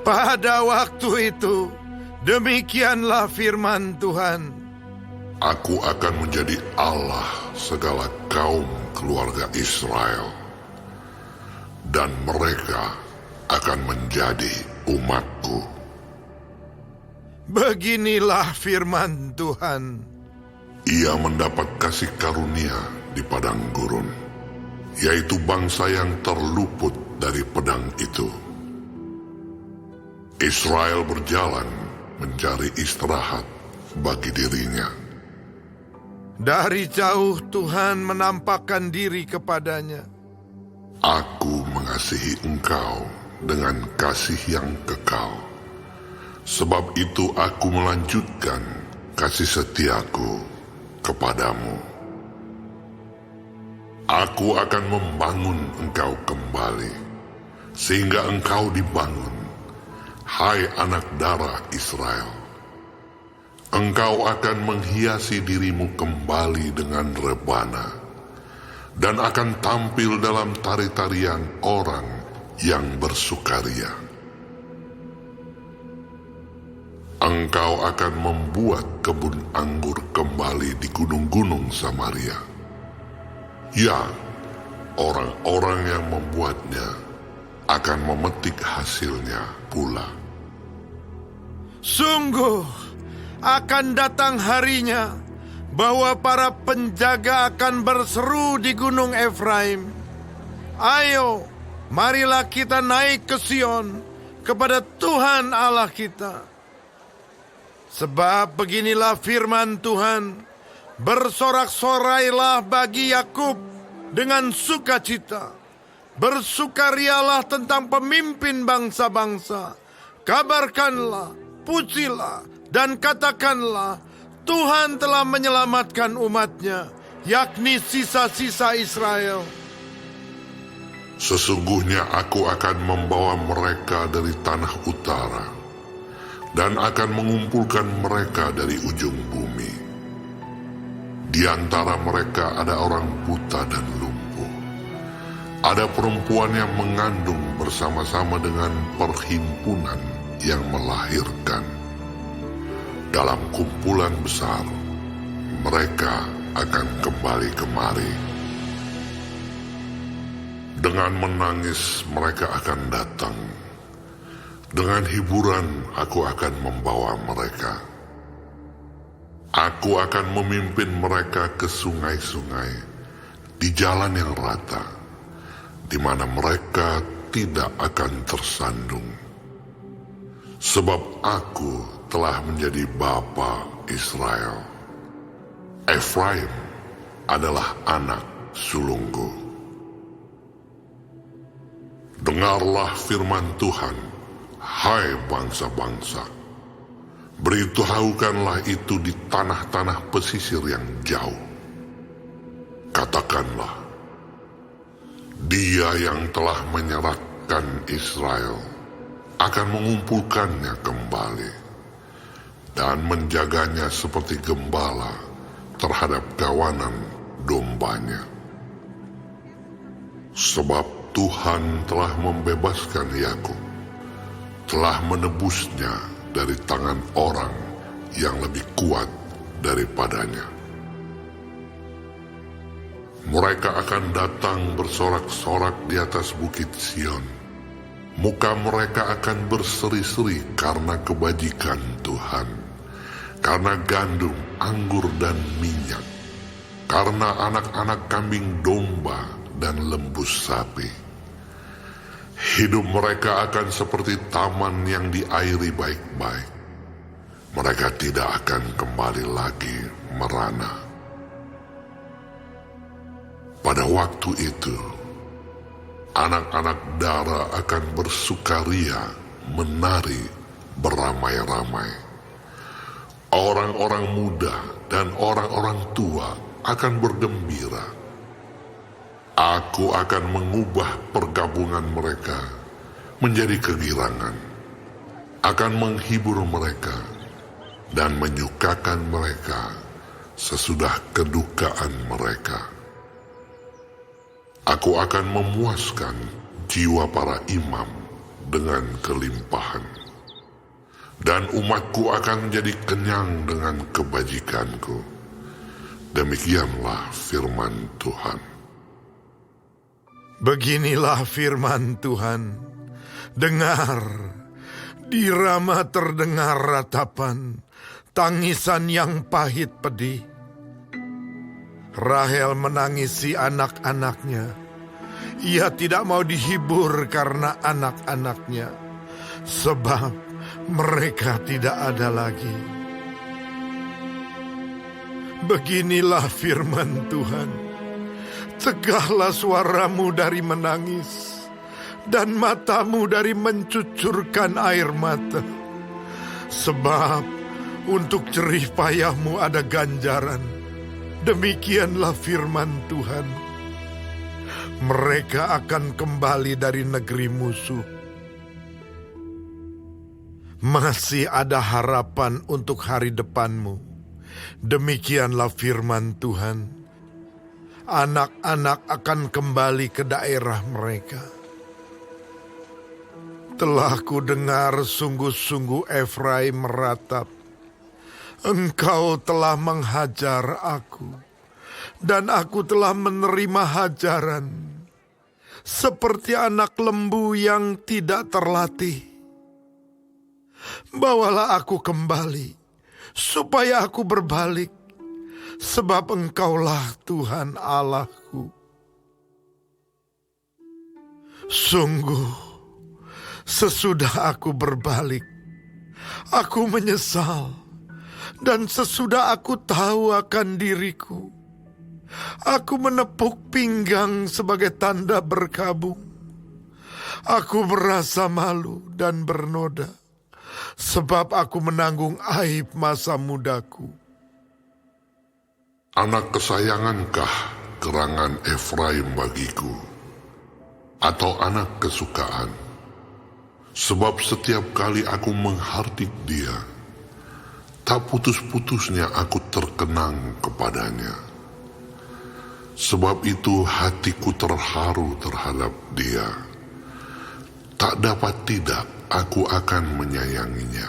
Pada waktu itu, demikianlah firman Tuhan. Aku akan menjadi Allah segala kaum keluarga Israel, dan mereka akan menjadi umatku. Beginilah firman Tuhan. Ia mendapat kasih karunia di padang gurun, yaitu bangsa yang terluput dari pedang itu. Israel berjalan mencari istirahat bagi dirinya. Dari jauh Tuhan menampakkan diri kepadanya. Aku mengasihi engkau dengan kasih yang kekal. Sebab itu aku melanjutkan kasih setiaku kepadamu. Aku akan membangun engkau kembali, sehingga engkau dibangun, hai anak darah Israel. Engkau akan menghiasi dirimu kembali dengan rebana, dan akan tampil dalam tari-tarian orang yang bersukaria. Engkau akan membuat kebun anggur kembali di gunung-gunung Samaria. Ya, orang-orang yang membuatnya akan memetik hasilnya pula. Sungguh, akan datang harinya bahwa para penjaga akan berseru di gunung Efraim, "Ayo, marilah kita naik ke Sion, kepada Tuhan Allah kita." Sebab beginilah firman Tuhan, bersorak-sorailah bagi Yakub dengan sukacita, bersukarialah tentang pemimpin bangsa-bangsa, kabarkanlah, pujilah, dan katakanlah, Tuhan telah menyelamatkan umatnya, yakni sisa-sisa Israel. Sesungguhnya aku akan membawa mereka dari tanah utara, dan akan mengumpulkan mereka dari ujung bumi. Di antara mereka ada orang buta dan lumpuh. Ada perempuan yang mengandung bersama-sama dengan perhimpunan yang melahirkan. Dalam kumpulan besar, mereka akan kembali kemari. Dengan menangis mereka akan datang. Dengan hiburan aku akan membawa mereka. Aku akan memimpin mereka ke sungai-sungai, di jalan yang rata, di mana mereka tidak akan tersandung. Sebab aku telah menjadi bapa Israel. Efraim adalah anak sulungku. Dengarlah firman Tuhan, hai bangsa-bangsa. Beritahukanlah itu di tanah-tanah pesisir yang jauh. Katakanlah, Dia yang telah menyerahkan Israel akan mengumpulkannya kembali dan menjaganya seperti gembala terhadap kawanan dombanya. Sebab Tuhan telah membebaskan Yakub, telah menebusnya dari tangan orang yang lebih kuat daripadanya. Mereka akan datang bersorak-sorak di atas bukit Sion. Muka mereka akan berseri-seri karena kebajikan Tuhan, karena gandum, anggur, dan minyak, karena anak-anak kambing domba dan lembu sapi. Hidup mereka akan seperti taman yang diairi baik-baik. Mereka tidak akan kembali lagi merana. Pada waktu itu, anak-anak Dara akan bersukaria, menari beramai-ramai. Orang-orang muda dan orang-orang tua akan bergembira. Aku akan mengubah pergabungan mereka menjadi kegirangan, akan menghibur mereka dan menyukakan mereka sesudah kedukaan mereka. Aku akan memuaskan jiwa para imam dengan kelimpahan, dan umatku akan menjadi kenyang dengan kebajikanku. Demikianlah firman Tuhan. Beginilah firman Tuhan. Dengar, di Rama terdengar ratapan, tangisan yang pahit pedih. Rahel menangisi anak-anaknya. Ia tidak mau dihibur karena anak-anaknya, sebab mereka tidak ada lagi. Beginilah firman Tuhan. Cegahlah suaramu dari menangis, dan matamu dari mencucurkan air mata. Sebab untuk jerih payahmu ada ganjaran. Demikianlah firman Tuhan. Mereka akan kembali dari negeri musuh. Masih ada harapan untuk hari depanmu. Demikianlah firman Tuhan. Anak-anak akan kembali ke daerah mereka. Telah ku dengar sungguh-sungguh Efraim meratap. Engkau telah menghajar aku, dan aku telah menerima hajaran, seperti anak lembu yang tidak terlatih. Bawalah aku kembali, supaya aku berbalik, sebab Engkaulah Tuhan Allahku. Sungguh, sesudah aku berbalik, aku menyesal. Dan sesudah aku tahu akan diriku, aku menepuk pinggang sebagai tanda berkabung. Aku merasa malu dan bernoda, sebab aku menanggung aib masa mudaku. Anak kesayangankah gerangan Efraim bagiku, atau anak kesukaan? Sebab setiap kali aku menghardik dia, tak putus-putusnya aku terkenang kepadanya. Sebab itu hatiku terharu terhadap dia. Tak dapat tidak aku akan menyayanginya.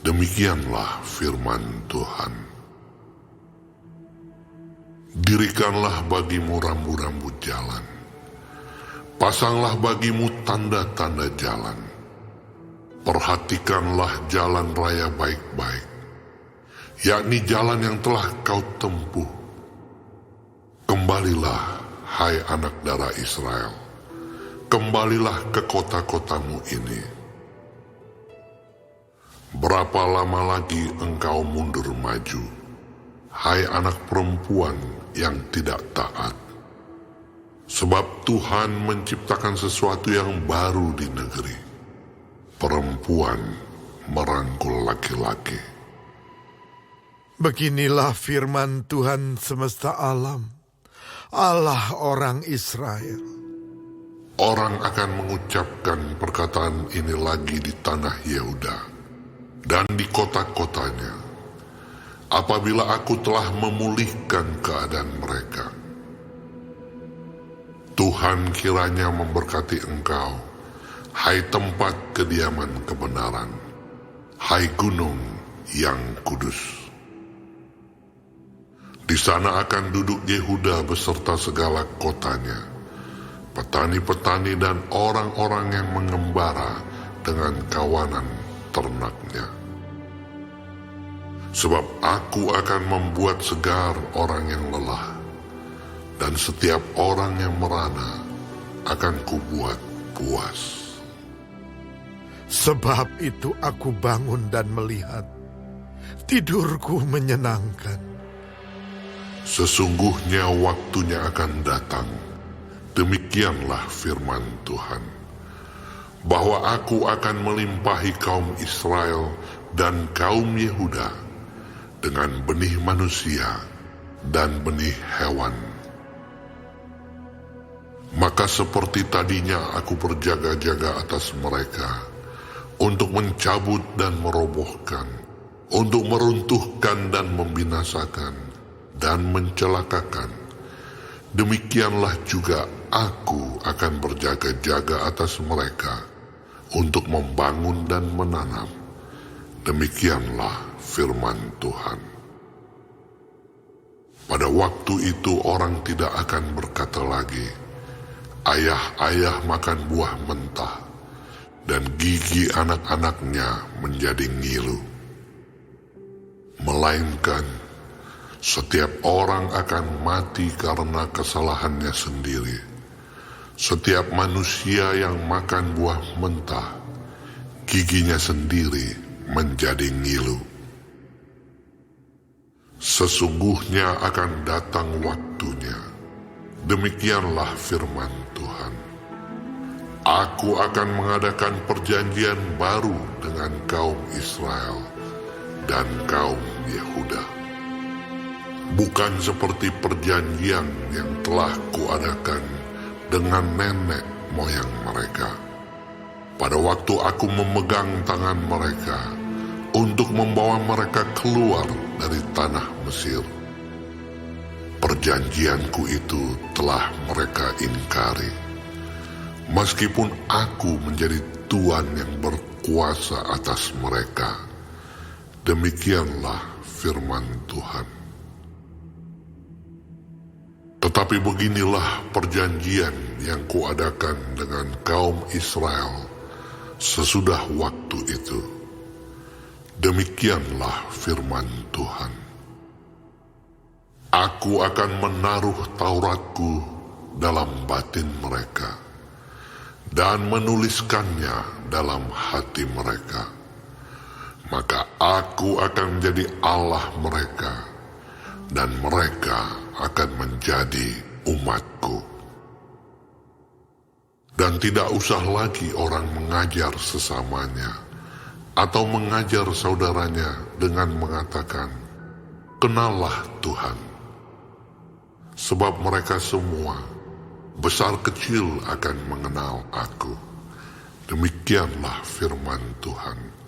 Demikianlah firman Tuhan. Dirikanlah bagimu rambu-rambu jalan. Pasanglah bagimu tanda-tanda jalan. Perhatikanlah jalan raya baik-baik, yakni jalan yang telah kau tempuh. Kembalilah, hai anak darah Israel, kembalilah ke kota-kotamu ini. Berapa lama lagi engkau mundur maju, hai anak perempuan yang tidak taat? Sebab Tuhan menciptakan sesuatu yang baru di negeri. Perempuan merangkul laki-laki. Beginilah firman Tuhan semesta alam, Allah orang Israel. Orang akan mengucapkan perkataan ini lagi di tanah Yehuda dan di kota-kotanya, apabila aku telah memulihkan keadaan mereka. Tuhan kiranya memberkati engkau, hai tempat kediaman kebenaran, hai gunung yang kudus. Di sana akan duduk Yehuda beserta segala kotanya, petani-petani dan orang-orang yang mengembara dengan kawanan ternaknya. Sebab aku akan membuat segar orang yang lelah, dan setiap orang yang merana akan kubuat puas. Sebab itu aku bangun dan melihat, tidurku menyenangkan. Sesungguhnya waktunya akan datang, demikianlah firman Tuhan, bahwa aku akan melimpahi kaum Israel dan kaum Yehuda dengan benih manusia dan benih hewan. Maka seperti tadinya aku berjaga-jaga atas mereka, untuk mencabut dan merobohkan, untuk meruntuhkan dan membinasakan, dan mencelakakan. Demikianlah juga aku akan berjaga-jaga atas mereka untuk membangun dan menanam. Demikianlah firman Tuhan. Pada waktu itu orang tidak akan berkata lagi, ayah-ayah makan buah mentah, dan gigi anak-anaknya menjadi ngilu. Melainkan, setiap orang akan mati karena kesalahannya sendiri. Setiap manusia yang makan buah mentah, giginya sendiri menjadi ngilu. Sesungguhnya akan datang waktunya, demikianlah firman Tuhan. Aku akan mengadakan perjanjian baru dengan kaum Israel dan kaum Yehuda. Bukan seperti perjanjian yang telah kuadakan dengan nenek moyang mereka. Pada waktu aku memegang tangan mereka untuk membawa mereka keluar dari tanah Mesir. Perjanjianku itu telah mereka ingkari. Meskipun aku menjadi Tuhan yang berkuasa atas mereka. Demikianlah firman Tuhan. Tetapi beginilah perjanjian yang kuadakan dengan kaum Israel sesudah waktu itu. Demikianlah firman Tuhan. Aku akan menaruh Tauratku dalam batin mereka dan menuliskannya dalam hati mereka. Maka aku akan menjadi Allah mereka, dan mereka akan menjadi umatku. Dan tidak usah lagi orang mengajar sesamanya atau mengajar saudaranya dengan mengatakan, "Kenallah Tuhan." Sebab mereka semua, besar kecil, akan mengenal aku. Demikianlah firman Tuhan.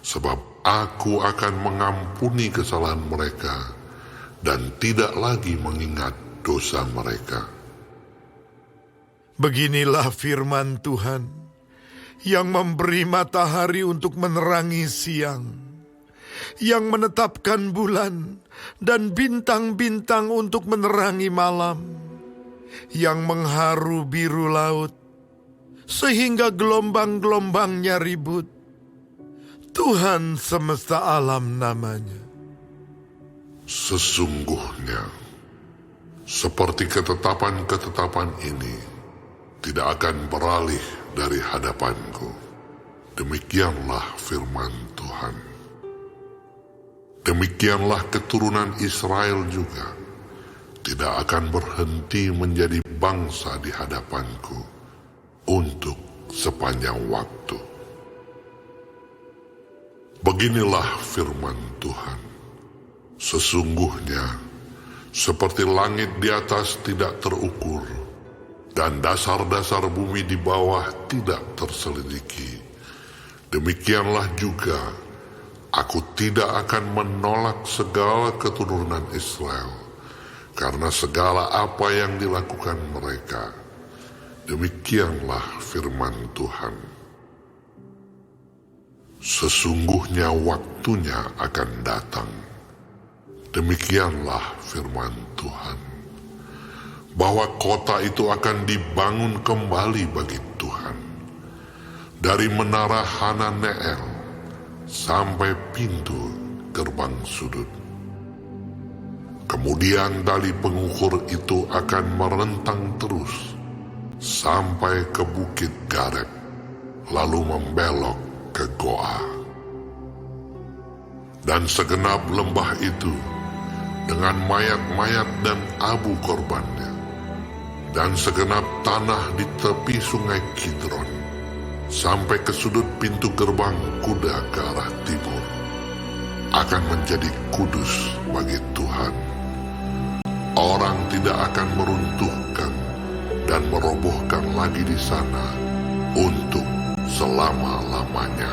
Sebab aku akan mengampuni kesalahan mereka dan tidak lagi mengingat dosa mereka. Beginilah firman Tuhan yang memberi matahari untuk menerangi siang, yang menetapkan bulan dan bintang-bintang untuk menerangi malam, yang mengharu biru laut sehingga gelombang-gelombangnya ribut. Tuhan semesta alam namanya. Sesungguhnya, seperti ketetapan-ketetapan ini tidak akan beralih dari hadapanku. Demikianlah firman Tuhan. Demikianlah keturunan Israel juga tidak akan berhenti menjadi bangsa di hadapanku untuk sepanjang waktu. Beginilah firman Tuhan. Sesungguhnya, seperti langit di atas tidak terukur, dan dasar-dasar bumi di bawah tidak terselidiki, demikianlah juga aku tidak akan menolak segala keturunan Israel, karena segala apa yang dilakukan mereka. Demikianlah firman Tuhan. Sesungguhnya waktunya akan datang. Demikianlah firman Tuhan. Bahwa kota itu akan dibangun kembali bagi Tuhan. Dari menara Hananeel sampai pintu gerbang sudut. Kemudian tali pengukur itu akan merentang terus sampai ke bukit Gareb, lalu membelok ke Goa. Dan segenap lembah itu dengan mayat-mayat dan abu korbannya, dan segenap tanah di tepi sungai Kidron, sampai ke sudut pintu gerbang kuda ke arah timur, akan menjadi kudus bagi Tuhan. Orang tidak akan meruntuhkan dan merobohkan lagi di sana untuk selama-lamanya.